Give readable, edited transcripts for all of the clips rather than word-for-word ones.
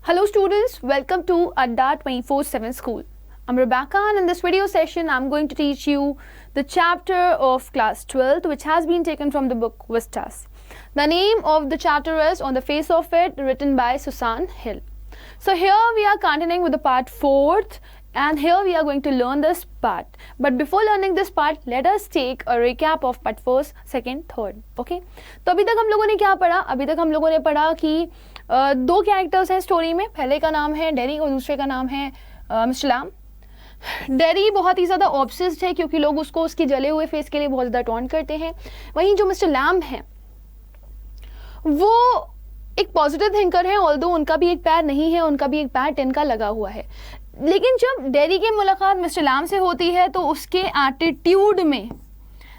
Hello students, welcome to Adda 24/7 School. I'm Rebecca and in this video session I'm going to teach you the chapter of class 12th which has been taken from the book Vistas. The name of the chapter is On the Face of It, written by Susan Hill. So here we are continuing with the part 4th and here we are going to learn this part. But before learning this part, let us take a recap of part 1st, 2nd, 3rd. Okay? तो अभी तक हम लोगों ने क्या पढ़ा? अभी तक हम लोगों ने पढ़ा कि दो कैरेक्टर्स हैं स्टोरी में. पहले का नाम है डेरी और दूसरे का नाम है मिस्टर लैम. डेरी बहुत ही ज़्यादा ऑब्सेस्ड है क्योंकि लोग उसको उसके जले हुए फेस के लिए बहुत ज़्यादा टॉन्ट करते हैं. वहीं जो मिस्टर लैम है वो एक पॉजिटिव थिंकर है, ऑल्दो उनका भी एक पैर नहीं है, उनका भी एक पैर टिन का लगा हुआ है. लेकिन जब डेरी की मुलाकात मिस्टर लैम से होती है तो उसके एटीट्यूड में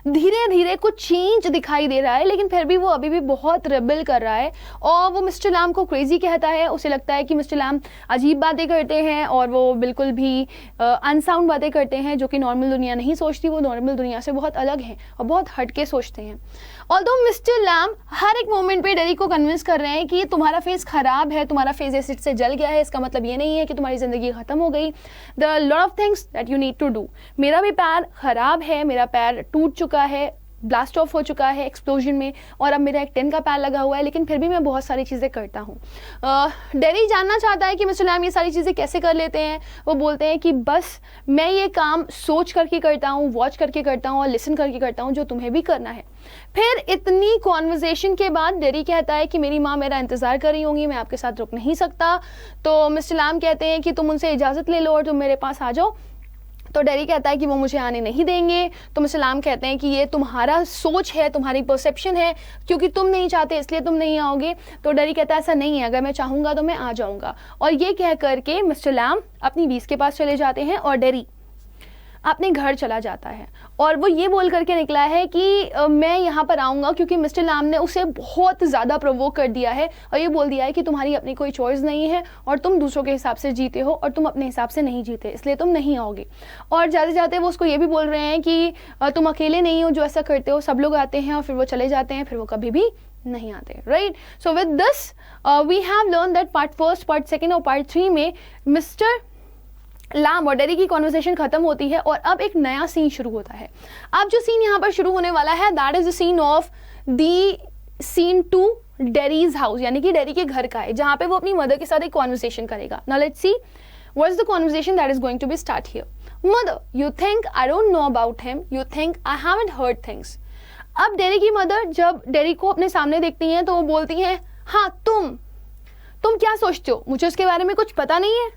धीरे धीरे कुछ चेंज दिखाई दे रहा है, लेकिन फिर भी वो अभी भी बहुत रेबल कर रहा है और वो मिस्टर लैम को क्रेजी कहता है. उसे लगता है कि मिस्टर लैम अजीब बातें करते हैं और वो बिल्कुल भी अनसाउंड बातें करते हैं जो कि नॉर्मल दुनिया नहीं सोचती. वो नॉर्मल दुनिया से बहुत अलग हैं और बहुत हटके सोचते हैं. ऑल्दो मिस्टर लैम हर एक मोमेंट पे डेरी को कन्विंस कर रहे हैं कि तुम्हारा फेस खराब है, तुम्हारा फेस एसिड से जल गया है, इसका मतलब ये नहीं है कि तुम्हारी ज़िंदगी ख़त्म हो गई. There are lot of things that you need to do. मेरा भी पैर खराब है, मेरा पैर टूट चुका है, ब्लास्ट ऑफ हो चुका है एक्सप्लोजन में और अब मेरा एक टिन का पैर लगा हुआ है, लेकिन फिर भी मैं बहुत सारी चीज़ें करता हूँ. डेरी जानना चाहता है कि मिस्टर लैम ये सारी चीज़ें कैसे कर लेते हैं. वो बोलते हैं कि बस मैं ये काम सोच करके करता हूँ, वॉच करके करता हूँ और लिसन करके करता हूँ जो तुम्हें भी करना है. फिर इतनी कॉन्वर्जेशन के बाद डेरी कहता है कि मेरी माँ मेरा इंतज़ार कर रही होंगी, मैं आपके साथ रुक नहीं सकता. तो मिस्टर लैम कहते हैं कि तुम उनसे इजाज़त ले लो और तुम मेरे पास आ जाओ. तो डेरी कहता है कि वो मुझे आने नहीं देंगे. तो मिस्टर लैम कहते हैं कि ये तुम्हारा सोच है, तुम्हारी परसेप्शन है, क्योंकि तुम नहीं चाहते इसलिए तुम नहीं आओगे. तो डेरी कहता है ऐसा नहीं है, अगर मैं चाहूँगा तो मैं आ जाऊँगा. और ये कह करके मिस्टर लैम अपनी बीस के पास चले जाते हैं और डेरी अपने घर चला जाता है. और वो ये बोल करके निकला है कि मैं यहाँ पर आऊँगा क्योंकि मिस्टर लैम ने उसे बहुत ज़्यादा प्रोवोक कर दिया है और ये बोल दिया है कि तुम्हारी अपनी कोई चॉइस नहीं है और तुम दूसरों के हिसाब से जीते हो और तुम अपने हिसाब से नहीं जीते, इसलिए तुम नहीं आओगे. और जाते जाते वो उसको ये भी बोल रहे हैं कि तुम अकेले नहीं हो जो ऐसा करते हो, सब लोग आते हैं और फिर वो चले जाते हैं, फिर वो कभी भी नहीं आते. Right. So with this we have learn that part 1st, part 2nd और पार्ट 3 में मिस्टर लैम और डेरी की कॉन्वर्सेशन खत्म होती है और अब एक नया सीन शुरू होता है. अब जो सीन यहाँ पर शुरू होने वाला है that is the scene of the scene 2 Derry's house, यानी कि डेरी के घर का है, जहाँ पे वो अपनी मदर के साथ एक कॉन्वर्सेशन करेगा. Now let's see what is the conversation that is going to be start here. Mother, you think I don't know about him, you think I haven't heard things. अब डेरी की mother जब Derry को अपने सामने देखती हैं तो वो बोलती हैं हाँ तुम क्या सोचते हो, मुझे उसके बारे में कुछ पता नहीं है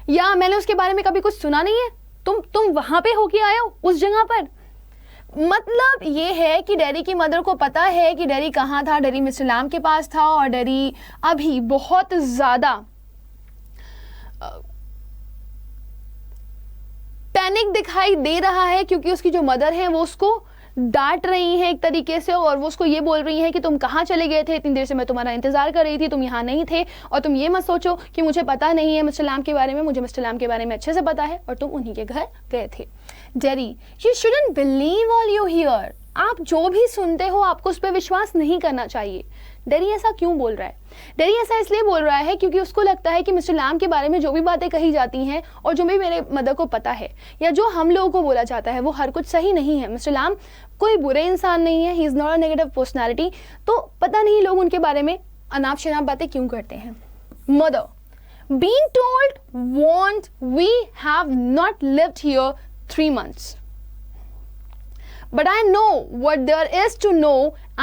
या मैंने उसके बारे में कभी कुछ सुना नहीं है, तुम वहां पे होके आए हो उस जगह पर. मतलब ये है कि डेरी की मदर को पता है कि डेरी कहाँ था. डेरी मिस्टर लैम के पास था और डेरी अभी बहुत ज्यादा पैनिक दिखाई दे रहा है क्योंकि उसकी जो मदर है वो उसको डांट रही हैं एक तरीके से और वो उसको ये बोल रही हैं कि तुम कहाँ चले गए थे, इतनी देर से मैं तुम्हारा इंतजार कर रही थी, तुम यहाँ नहीं थे और तुम ये मत सोचो कि मुझे पता नहीं है मिस्टर लैम के बारे में, मुझे मिस्टर लैम के बारे में अच्छे से पता है और तुम उन्हीं के घर गए थे. Dairy, you shouldn't believe all you here. आप जो भी सुनते हो आपको उस पर विश्वास नहीं करना चाहिए. डेरी ऐसा क्यों बोल रहा है? डेरी ऐसा इसलिए बोल रहा है क्योंकि उसको लगता है कि मिस्टर लैम के बारे में जो भी बातें कही जाती हैं और जो भी मेरे मदर को पता है या जो हम लोगों को बोला जाता है वो हर कुछ सही नहीं है. मिस्टर लैम कोई बुरे इंसान नहीं है, he is not a negative personality. तो पता नहीं लोग उनके बारे में अनाप शनाप बातें क्यों करते हैं. Mother, being told won't we have not lived here 3 months. But I know what there is to know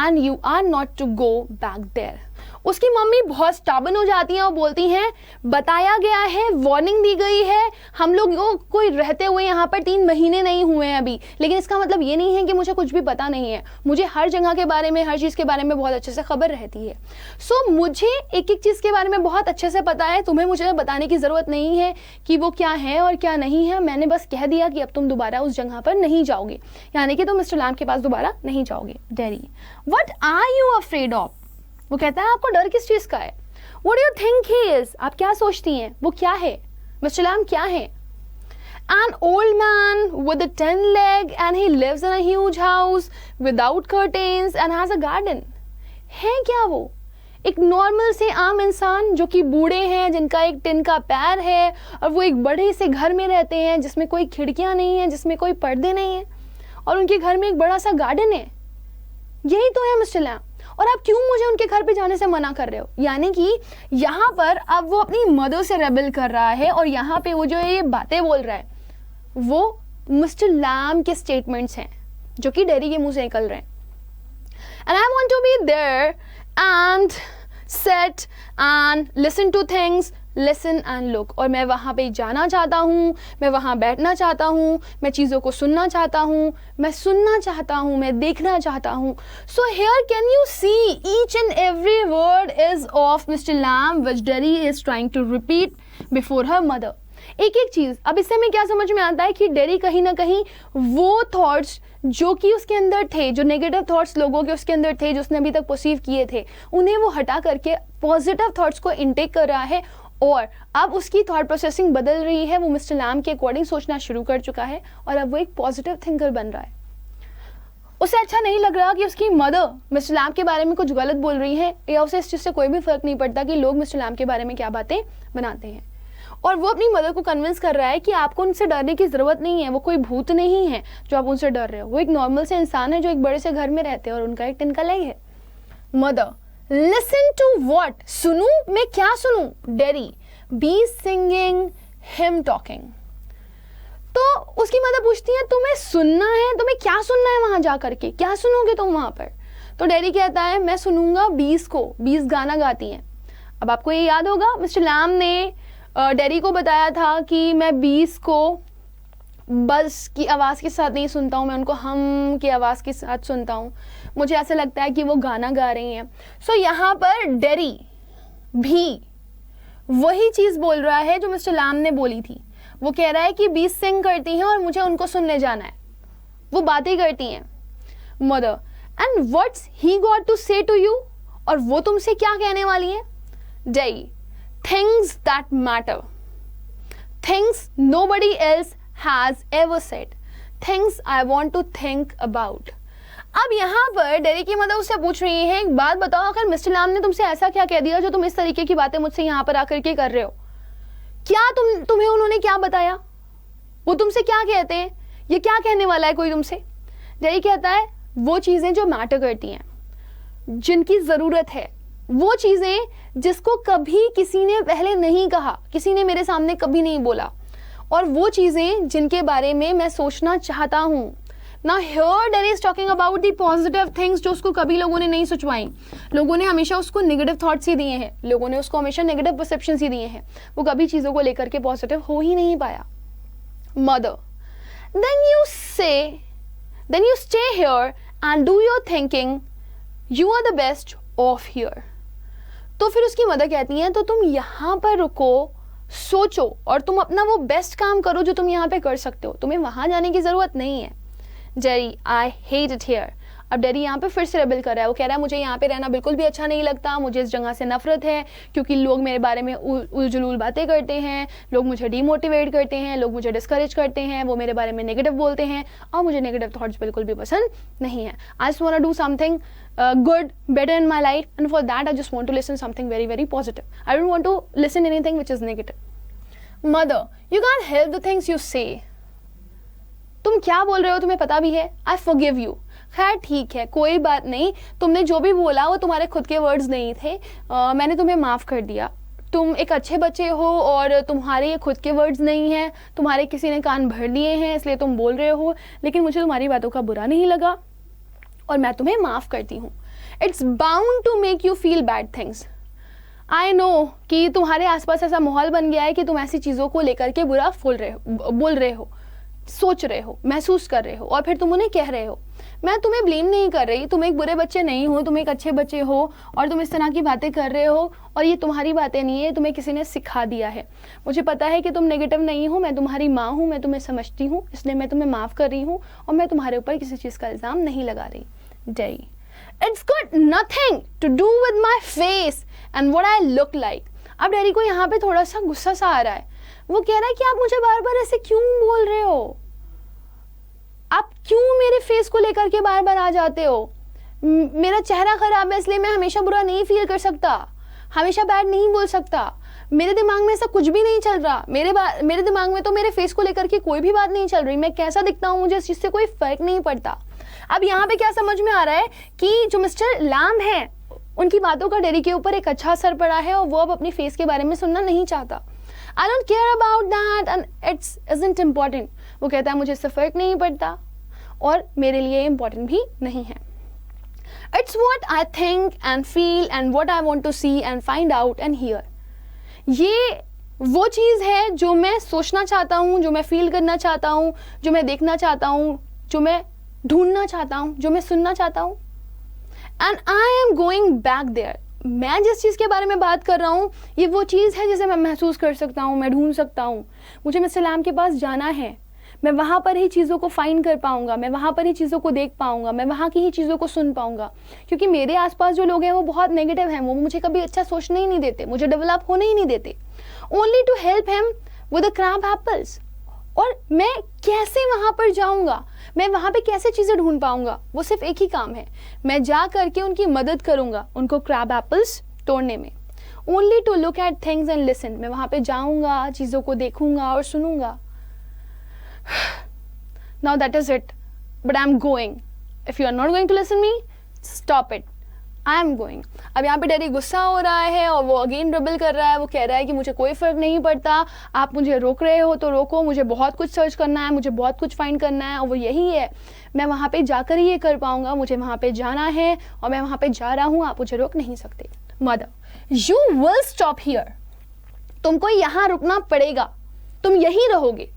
and you are not to go back there. उसकी मम्मी बहुत स्टाबन हो जाती हैं और बोलती हैं बताया गया है, वार्निंग दी गई है, हम लोग कोई रहते हुए यहाँ पर 3 महीने नहीं हुए हैं अभी, लेकिन इसका मतलब ये नहीं है कि मुझे कुछ भी पता नहीं है. मुझे हर जगह के बारे में, हर चीज़ के बारे में बहुत अच्छे से खबर रहती है. सो मुझे एक एक चीज़ के बारे में बहुत अच्छे से पता है. तुम्हें मुझे बताने की ज़रूरत नहीं है कि वो क्या है और क्या नहीं है. मैंने बस कह दिया कि अब तुम दोबारा उस जगह पर नहीं जाओगे, यानी कि तुम मिस्टर लैम के पास दोबारा नहीं जाओगे. Derry, what are you afraid of. वो कहता है आपको डर किस चीज का है. What do you think he is? आप क्या सोचती हैं वो क्या है, मिस्टर लैम क्या है. An old man with a 10 leg and he lives in a huge house without curtains and has a garden. है क्या वो? एक नॉर्मल से आम इंसान जो कि बूढ़े हैं, जिनका एक टिन का पैर है और वो एक बड़े से घर में रहते हैं जिसमें कोई खिड़कियां नहीं है, जिसमें कोई पर्दे नहीं है, और उनके घर में एक बड़ा सा गार्डन है। यही तो है मिस्टर लैम, और आप क्यों मुझे उनके घर पे जाने से मना कर रहे हो? यानी कि यहाँ पर अब वो अपनी मदर से रेबल कर रहा है, और यहाँ पे वो जो ये बातें बोल रहा है वो मिस्टर लैम के स्टेटमेंट्स हैं जो कि डेरी के मुंह से निकल रहे हैं। And I want to be there and sit and listen to things, listen and look। और मैं वहाँ पे जाना चाहता हूँ, मैं वहाँ बैठना चाहता हूँ, मैं चीज़ों को सुनना चाहता हूँ, मैं सुनना चाहता हूँ, मैं देखना चाहता हूँ। So here can you see each and every word is of Mr. Lamb which Derry is trying to repeat before her mother। एक एक चीज़। अब इससे हमें क्या समझ में आता है कि डेरी कहीं ना कहीं वो थॉट्स जो कि उसके अंदर थे, जो नेगेटिव थॉट्स लोगों के उसके अंदर थे, जो उसने अभी तक परसीव किए थे, उन्हें वो हटा करके पॉजिटिव थॉट्स को इनटेक कर रहा है, और अब उसकी थॉट प्रोसेसिंग बदल रही है। वो मिस्टर लैम के अकॉर्डिंग सोचना शुरू कर चुका है, और अब वो एक पॉजिटिव थिंकर बन रहा है। उसे अच्छा नहीं लग रहा कि उसकी मदर मिस्टर लैम के बारे में कुछ गलत बोल रही है, या उसे इस चीज़ से कोई भी फर्क नहीं पड़ता कि लोग मिस्टर लैम के बारे में क्या बातें बनाते हैं। और वो अपनी मदर को कन्विंस कर रहा है कि आपको उनसे डरने की ज़रूरत नहीं है, वो कोई भूत नहीं है जो आप उनसे डर रहे हो, वो एक नॉर्मल से इंसान है जो एक बड़े से घर में रहते हैं और उनका एक टिन का लेग है। मदर, लिसन टू व्हाट, सुनूं? मैं क्या सुनूं? Dairy, be singing him talking. तो उसकी मदर पूछती है तुम्हें सुनना है, तुम्हें क्या सुनना है? वहां जा करके क्या सुनोगे तुम वहां पर? तो डेरी कहता है मैं सुनूंगा बीस को, बीस गाना गाती हैं। अब आपको ये याद होगा मिस्टर लैम ने डेरी को बताया था कि मैं बीस को बस की आवाज़ के साथ नहीं सुनता हूँ, मैं उनको हम की आवाज़ के साथ सुनता हूँ, मुझे ऐसा लगता है कि वो गाना गा रही हैं। सो यहाँ पर डेरी भी वही चीज़ बोल रहा है जो मिस्टर लैम ने बोली थी। वो कह रहा है कि बीस सिंग करती हैं और मुझे उनको सुनने जाना है, वो बातें करती हैं। Mother, and what's he got to say to you, और वो तुमसे क्या कहने वाली है? Derry, things that matter, things nobody else has ever said, things I want to think about। अब यहाँ पर डेरी की मदर उससे पूछ रही है एक बात बताओ, आखिर मिस्टर लैम ने तुमसे ऐसा क्या कह दिया जो तुम इस तरीके की बातें मुझसे यहाँ पर आकर के कर रहे हो? क्या तुम्हें उन्होंने क्या बताया? वो तुमसे क्या कहते हैं? ये क्या कहने वाला है कोई तुमसे? डेरी कहता है वो चीज़ें जो मैटर करती हैं, जिनकी ज़रूरत है, वो चीज़ें जिसको कभी किसी ने पहले नहीं कहा, किसी ने मेरे सामने कभी नहीं बोला, और वो चीज़ें जिनके बारे में मैं सोचना चाहता हूँ। Now here Derry is talking about the positive things जो उसको कभी लोगों ने नहीं सोचवाई। लोगों ने हमेशा उसको नेगेटिव थॉट्स ही दिए हैं, लोगों ने उसको हमेशा नेगेटिव परसेप्शंस ही दिए हैं, वो कभी चीज़ों को लेकर के पॉजिटिव हो ही नहीं पाया। Mother, then you stay here and do your thinking, you are the best off here। तो फिर उसकी मदर कहती हैं तो तुम यहाँ पर रुको, सोचो और तुम अपना वो बेस्ट काम करो जो तुम यहाँ पे कर सकते हो, तुम्हें वहाँ जाने की ज़रूरत नहीं है। Dairy, I hate it here. अब डेरी यहाँ पे फिर से रेबल कर रहा है, वो कह रहा है मुझे यहाँ पे रहना बिल्कुल भी अच्छा नहीं लगता, मुझे इस जगह से नफरत है क्योंकि लोग मेरे बारे में उलझुल बातें करते हैं, लोग मुझे डीमोटिवेट करते हैं, लोग मुझे डिस्करेज करते हैं, वो मेरे बारे में नेगेटिव बोलते हैं और मुझे नेगेटिव थॉट्स बिल्कुल भी पसंद नहीं है। I just want to do something good, better in my life, and for that I just want to listen something very, very positive. I don't want to listen anything which is negative. Mother, you can't help the things you say. तुम क्या बोल रहे हो तुम्हें पता भी है? I forgive you. खैर ठीक है, कोई बात नहीं, तुमने जो भी बोला वो तुम्हारे खुद के वर्ड्स नहीं थे, मैंने तुम्हें माफ़ कर दिया। तुम एक अच्छे बच्चे हो और तुम्हारे ये खुद के वर्ड्स नहीं हैं, तुम्हारे किसी ने कान भर लिए हैं इसलिए तुम बोल रहे हो, लेकिन मुझे तुम्हारी बातों का बुरा नहीं लगा और मैं तुम्हें माफ़ करती हूँ। It's bound to make you feel bad things. I know कि तुम्हारे आसपास ऐसा माहौल बन गया है कि तुम ऐसी चीज़ों को लेकर के बुरा बोल रहे हो, सोच रहे हो, महसूस कर रहे हो और फिर तुम उन्हें कह रहे हो। मैं तुम्हें ब्लेम नहीं कर रही, तुम एक बुरे बच्चे नहीं हो, तुम एक अच्छे बच्चे हो और तुम इस तरह की बातें कर रहे हो और ये तुम्हारी बातें नहीं है, तुम्हें किसी ने सिखा दिया है। मुझे पता है कि तुम नेगेटिव नहीं हो, मैं तुम्हारी माँ हूँ, मैं तुम्हें समझती हूँ, इसलिए मैं तुम्हें माफ़ कर रही हूँ और मैं तुम्हारे ऊपर किसी चीज़ का इल्ज़ाम नहीं लगा रही। Day, it's got nothing to do with my face and what I look like। अब डेरी को यहाँ पे थोड़ा सा गुस्सा सा आ रहा है, वो कह रहा है कि आप मुझे बार बार ऐसे क्यों बोल रहे हो, आप क्यों मेरे फेस को लेकर के बार बार आ जाते हो? मेरा चेहरा खराब है इसलिए मैं हमेशा बुरा नहीं फील कर सकता, हमेशा बैड नहीं बोल सकता, मेरे दिमाग में ऐसा कुछ भी नहीं चल रहा, मेरे दिमाग में तो मेरे फेस को लेकर के कोई भी बात नहीं चल रही, मैं कैसा दिखता हूँ मुझे इस चीज़ से कोई फर्क नहीं पड़ता। अब यहाँ पे क्या समझ में आ रहा है कि जो मिस्टर लैम्ब हैं उनकी बातों का डेरी के ऊपर एक अच्छा असर पड़ा है और वो अब अपनी फेस के बारे में सुनना नहीं चाहता। I don't care about that and it's isn't important. वो कहता है मुझे इससे फर्क नहीं पड़ता और मेरे लिए इम्पॉर्टेंट भी नहीं है। It's what I think and feel and what I want to see and find out and hear. ये वो चीज़ है जो मैं सोचना चाहता हूँ, जो मैं फील करना चाहता हूँ, जो मैं देखना चाहता हूँ, जो मैं ढूंढना चाहता हूँ, जो मैं सुनना चाहता हूँ। And I am going back there. मैं जिस चीज़ के बारे में बात कर रहा हूँ ये वो चीज़ है जिसे मैं महसूस कर सकता हूँ, मैं ढूंढ सकता हूँ। मुझे मिस्टर लैम्ब के पास जाना है, मैं वहाँ पर ही चीज़ों को फाइंड कर पाऊँगा, मैं वहाँ पर ही चीज़ों को देख पाऊँगा, मैं वहाँ की ही चीज़ों को सुन पाऊँगा। क्योंकि मेरे आसपास जो लोग हैं वो बहुत नेगेटिव हैं, वो मुझे कभी अच्छा सोचने ही नहीं देते, मुझे डेवलप होने ही नहीं देते। Only to help him with the crab apples. और मैं कैसे वहाँ पर जाऊँगा, मैं वहाँ पे कैसे चीज़ें ढूंढ पाऊँगा, वो सिर्फ एक ही काम है, मैं जा करके उनकी मदद करूँगा उनको क्रैब एप्पल्स तोड़ने में। Only to look at things and listen. मैं वहाँ पे जाऊँगा, चीज़ों को देखूँगा और सुनूँगा। Now that is it, but I am going. If you are not going to listen me, stop it. I am going. अब यहाँ पे डैडी गुस्सा हो रहा है और वो अगेन रबल कर रहा है। वो कह रहा है कि मुझे कोई फ़र्क नहीं पड़ता, आप मुझे रोक रहे हो तो रोको, मुझे बहुत कुछ सर्च करना है, मुझे बहुत कुछ फाइंड करना है और वो यही है, मैं वहाँ पे जाकर ही ये कर पाऊँगा, मुझे वहाँ पे जाना है और मैं वहाँ पे जा रहा हूँ, आप मुझे रोक नहीं सकते। Mother, you will stop here. तुमको यहाँ रुकना पड़ेगा, तुम यहीं रहोगे।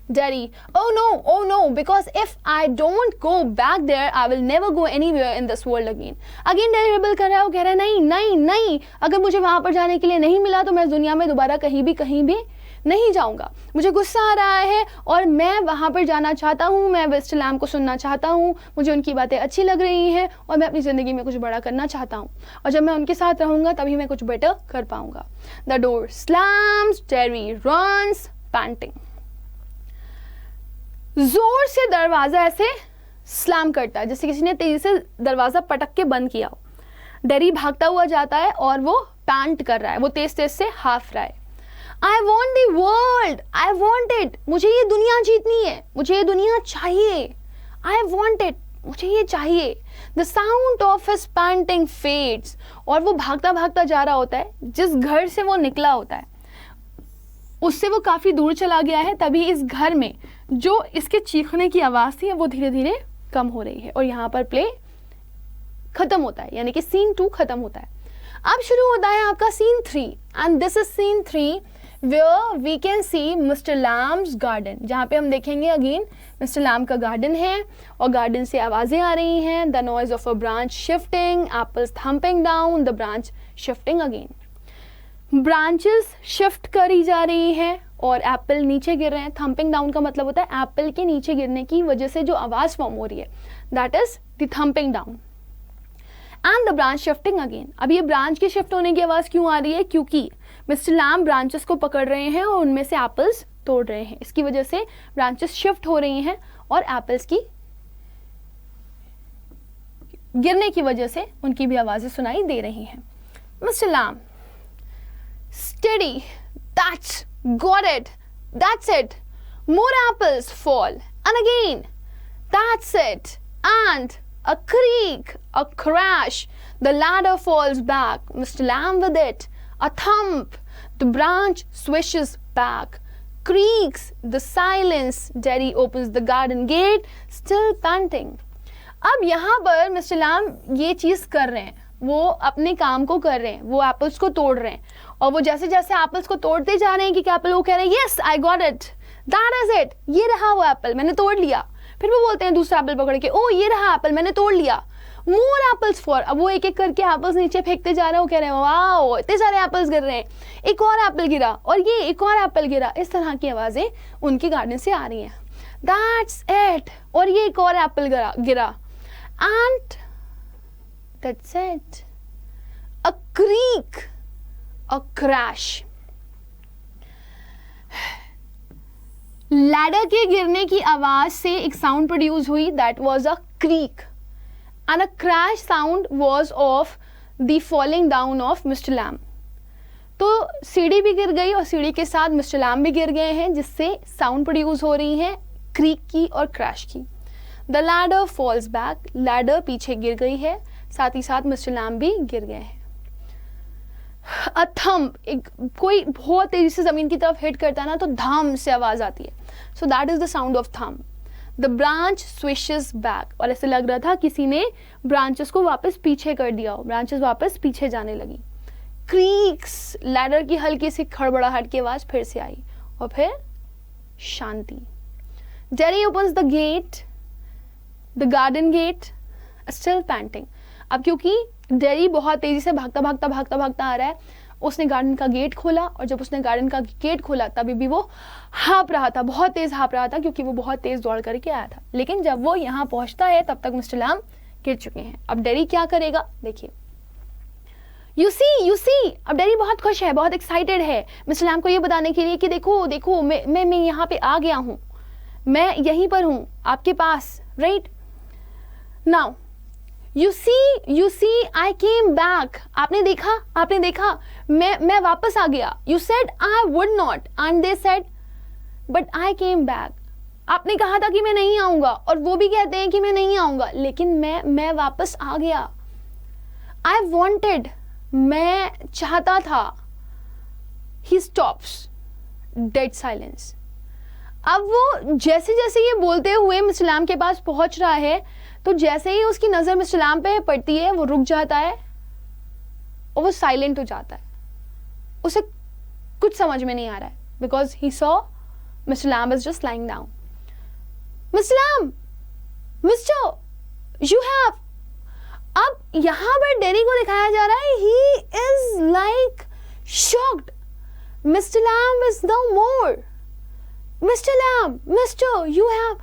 Daddy, oh no, because if I don't go back there, I will never go anywhere in this world again. Again Daddy rebel कर रहा है, वो कह रहा है नहीं, अगर मुझे वहाँ पर जाने के लिए नहीं मिला तो मैं दुनिया में दोबारा कहीं भी नहीं जाऊँगा। मुझे गुस्सा आ रहा है और मैं वहाँ पर जाना चाहता हूँ, मैं मिस्टर लैम्ब को सुनना चाहता हूँ, मुझे उनकी बातें अच्छी लग रही हैं और मैं अपनी ज़िंदगी में कुछ बड़ा करना चाहता हूँ और जब मैं उनके साथ रहूँगा तभी मैं कुछ बेटर कर पाऊँगा। The door slams, Terry runs, panting. जोर से दरवाजा ऐसे स्लैम करता है जैसे किसी ने तेजी से दरवाजा पटक के बंद किया हो। डेरी भागता हुआ जाता है और वो पैंट कर रहा है, वो तेज तेज से हाफ रहा है। I want the world, I want it. मुझे ये दुनिया जीतनी है, मुझे ये दुनिया चाहिए। आई वॉन्ट इट, मुझे ये चाहिए। The sound of his painting fades. और वो भागता भागता जा रहा होता है, जिस घर से वो निकला होता है उससे वो काफ़ी दूर चला गया है। तभी इस घर में जो इसके चीखने की आवाज़ थी वो धीरे धीरे कम हो रही है और यहाँ पर प्ले खत्म होता है, यानी कि सीन 2 खत्म होता है। अब शुरू होता है आपका scene 3 and this is scene 3 where we can see mister Lamb's garden, जहाँ पे हम देखेंगे अगेन मिस्टर लैम्ब का गार्डन है और गार्डन से आवाज़ें आ रही हैं। The noise of a branch shifting, apples thumping down, the branch shifting again. Branches shift करी जा रही हैं और एप्पल नीचे गिर रहे हैं। थम्पिंग डाउन का मतलब होता है एप्पल के नीचे गिरने की वजह से जो आवाज़ फॉर्म हो रही है, that is the thumping down. And the branch shifting again. अब ये ब्रांच की शिफ्ट होने की आवाज़ क्यों आ रही है? क्योंकि मिस्टर लैम्ब ब्रांचेस को पकड़ रहे हैं और उनमें से एप्पल्स तोड़ रहे हैं। इसकी वजह से ब्रांचेस शिफ्ट हो रही हैं और एप्पल्स की गिरने की वजह से उनकी भी आवाज़ें सुनाई दे रही हैं। Mister lamb, steady, got it, that's it, more apples fall, and again, that's it, and a creak, a crash, the ladder falls back, Mr. Lamb with it, a thump, the branch swishes back, creaks, the silence, Daddy opens the garden gate, still panting. अब यहाँ पर mister lamb ये चीज़ कर रहे हैं, वो अपने काम को कर रहे हैं, वो एप्पल्स को तोड़ रहे हैं और वो जैसे जैसे एप्पल्स को तोड़ते जा रहे हैं कि एप्पल, वो कह रहे हैं yes I got it, that is it, ये रहा वो एप्पल, मैंने तोड़ लिया। फिर वो बोलते हैं दूसरा एप्पल पकड़ के, ओ ये रहा एप्पल, मैंने तोड़ लिया। मोर एप्पल्स फॉर। अब वो एक एक करके एप्पल्स नीचे फेंकते जा रहे हैं, वो कह रहे हैं वाओ इतने सारे एप्पल्स गिर रहे हैं, एक और एप्पल गिरा और ये एक और एप्पल गिरा। इस तरह की आवाज़ें उनके गार्डन से आ रही हैं। दैट्स इट, और ये एक और एप्पल गिरा and that's it, a creak, a crash. Ladder के गिरने की आवाज से एक साउंड प्रोड्यूस हुई, that was a creek and a crash sound was of the falling down of Mr. Lamb. तो सीढ़ी भी गिर गई और सीढ़ी के साथ मिस्टर लैम्ब भी गिर गए हैं, जिससे साउंड प्रोड्यूस हो रही है क्रीक की और क्रैश की. The ladder falls back, ladder पीछे गिर गई है, साथ ही साथ मिस्टर लैम्ब भी गिर गए हैं. अ थंब, एक कोई बहुत तेजी से जमीन की तरफ हिट करता है ना तो धाम से आवाज आती है. So that is the sound of thumb. The branch swishes back, और ऐसे लग रहा था किसी ने ब्रांचेस को वापस पीछे कर दिया हो, ब्रांचेस वापस पीछे जाने लगी. क्रीक्स, लैडर की हल्की सी खड़बड़ाहट की आवाज फिर से आई और फिर शांति. Derry opens the gate, the garden gate, still panting. अब क्योंकि डेरी बहुत तेजी से भागता आ रहा है, उसने गार्डन का गेट खोला, और जब उसने गार्डन का गेट खोला तभी भी वो हाँप रहा था, बहुत तेज हाँप रहा था, क्योंकि वो बहुत तेज दौड़ करके आया था. लेकिन जब वो यहाँ पहुंचता है तब तक मिस्टर लैम्ब गिर चुके हैं. अब डेरी क्या करेगा, देखिए. यू सी, अब डेरी बहुत खुश है, बहुत एक्साइटेड है मिस्टर लैम्ब को ये बताने के लिए कि देखो मैं यहाँ पे आ गया हूँ, मैं यहीं पर हूँ आपके पास, right. Now you see I came back. आपने देखा मैं वापस आ गया. You said I would not and they said but I came back. आपने कहा था कि मैं नहीं आऊंगा और वो भी कहते हैं कि मैं नहीं आऊंगा, लेकिन मैं वापस आ गया. आई वॉन्टेड, मैं चाहता था. ही स्टॉप्स, डेड साइलेंस. अब वो जैसे जैसे ये बोलते हुए मिस्टर लैम्ब के पास पहुंच रहा है, तो जैसे ही उसकी नजर मिस्टर लैम्ब पे पड़ती है वो रुक जाता है और वो साइलेंट हो जाता है. उसे कुछ समझ में नहीं आ रहा है, because he saw mister Lamb is just lying down. Mister Lamb, mister you have. अब यहां पर डेरी को दिखाया जा रहा है, he is like shocked. Mister Lamb is no more. Mister Lamb, mister you have.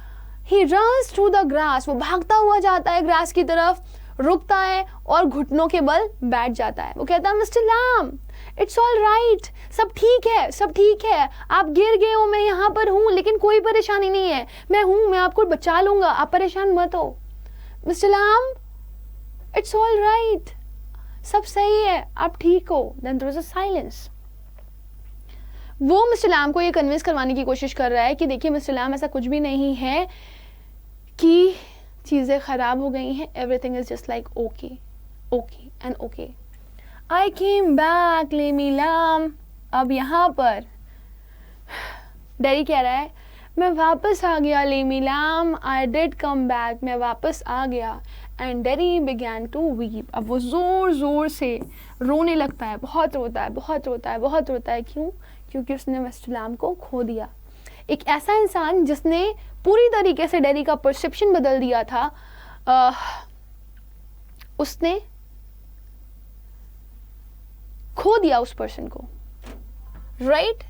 He runs through the grass. वो भागता हुआ जाता है ग्रास की तरफ, रुकता है और घुटनों के बल बैठ जाता है. वो कहता है mister Lamb, it's all right, सब ठीक है, आप गिर गए हो, मैं यहाँ पर हूँ, लेकिन कोई परेशानी नहीं है, मैं आपको बचा लूंगा, आप परेशान मत हो. Mister Lamb, it's all right, सब सही है, आप ठीक हो. Then there is a silence. वो मिस्टर लैम्ब को ये कन्विंस करवाने की कोशिश कर रहा है कि देखिए मिस्टर लैम्ब, ऐसा कुछ भी नहीं है कि चीज़ें ख़राब हो गई हैं, everything is just like okay and okay. I came back Lemmy Lamb. अब यहाँ पर डेरी कह रहा है मैं वापस आ गया Lemmy Lamb, I did come back, मैं वापस आ गया. And Derry began to weep. अब वो ज़ोर से रोने लगता है, बहुत रोता है. क्यों? क्योंकि उसने मिस्टर लैम्ब को खो दिया. एक ऐसा इंसान जिसने पूरी तरीके से डेरी का परसेप्शन बदल दिया था, उसने खो दिया उस पर्सन को, right.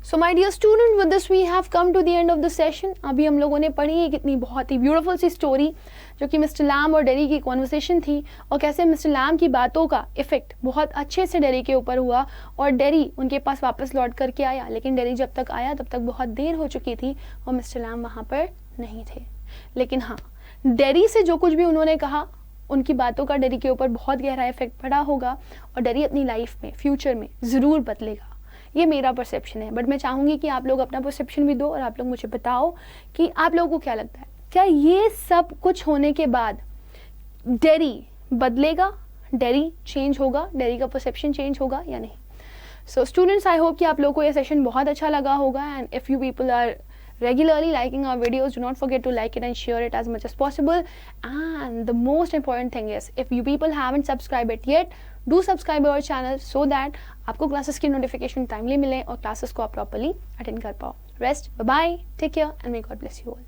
So my dear student, with this we have come to the end of the session. अभी हम लोगों ने पढ़ी है कितनी बहुत ही ब्यूटीफुल सी स्टोरी, जो कि मिस्टर लैम्ब और डेरी की कॉन्वर्सेशन थी, और कैसे मिस्टर लैम्ब की बातों का इफेक्ट बहुत अच्छे से डेरी के ऊपर हुआ और डेरी उनके पास वापस लौट करके आया. लेकिन डेरी जब तक आया तब तक बहुत देर हो चुकी थी और मिस्टर लैम्ब वहाँ पर नहीं थे. लेकिन हाँ, डेरी से जो कुछ भी उन्होंने कहा, उनकी बातों का डेरी के ऊपर बहुत गहरा इफेक्ट पड़ा होगा और डेरी अपनी लाइफ में, फ्यूचर में ज़रूर बदलेगा. ये मेरा परसेप्शन है, बट मैं चाहूँगी कि आप लोग अपना परसेप्शन भी दो और आप लोग मुझे बताओ कि आप लोगों को क्या लगता है, क्या ये सब कुछ होने के बाद डेरी बदलेगा, डेरी चेंज होगा, डेरी का परसेप्शन चेंज होगा या नहीं. सो स्टूडेंट्स, आई होप कि आप लोगों को ये सेशन बहुत अच्छा लगा होगा. And if you people are regularly liking our videos, do not forget to like it and share it as much as possible. And the most important thing is, if you people haven't subscribed it yet, do subscribe our channel so that आपको classes की notification timely मिले और classes को आप properly attend कर पाओ. Rest, bye bye, take care and may God bless you all.